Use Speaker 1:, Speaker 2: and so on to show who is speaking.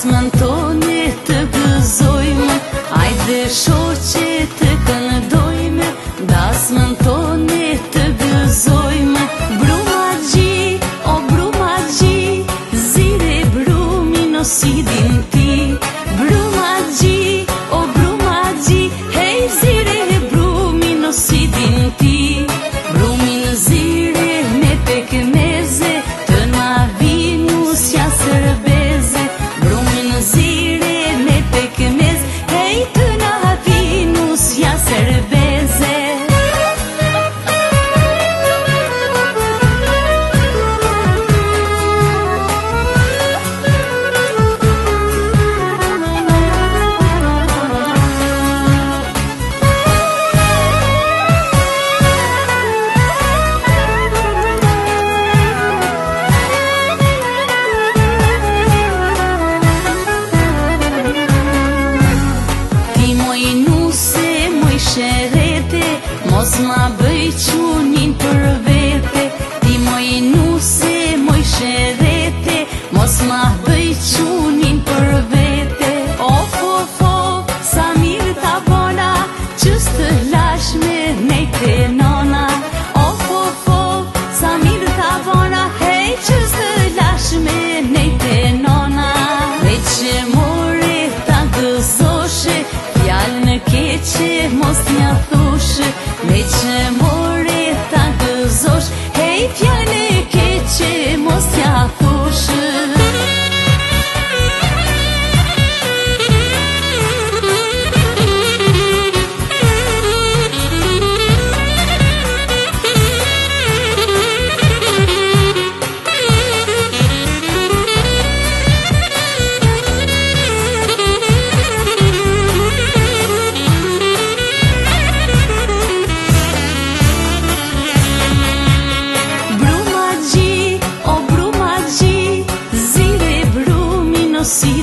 Speaker 1: Dasmëntoni të gëzojmë, ajde shoqe të këndojmë. Dasmëntoni të gëzojmë, brumagji, o brumagji, zire brumin o si din ti. Brumagji, o brumagji, hej zire brumin o si din ti. Brumin zire me pekmeze, të na vinu s'ja sërbeze. Brumin zire me pekmeze, hej të na vinu s'ja sërbeze. Sherete, mos ma bëj qunin për vete. Ti moj nuse, moj sherete, mos ma bëj qunin për vete. Of, sa mirë ta bona, qës të lash me nejte nona. Of, sa mirë ta bona, hej, qës të lash me nejte nona. Veç që more ta gëzoshe, fjallë në keqe mos t'ja thoshe. Me që more ta gëzosh, hej fjallë në keqe mos t'ja thoshe. See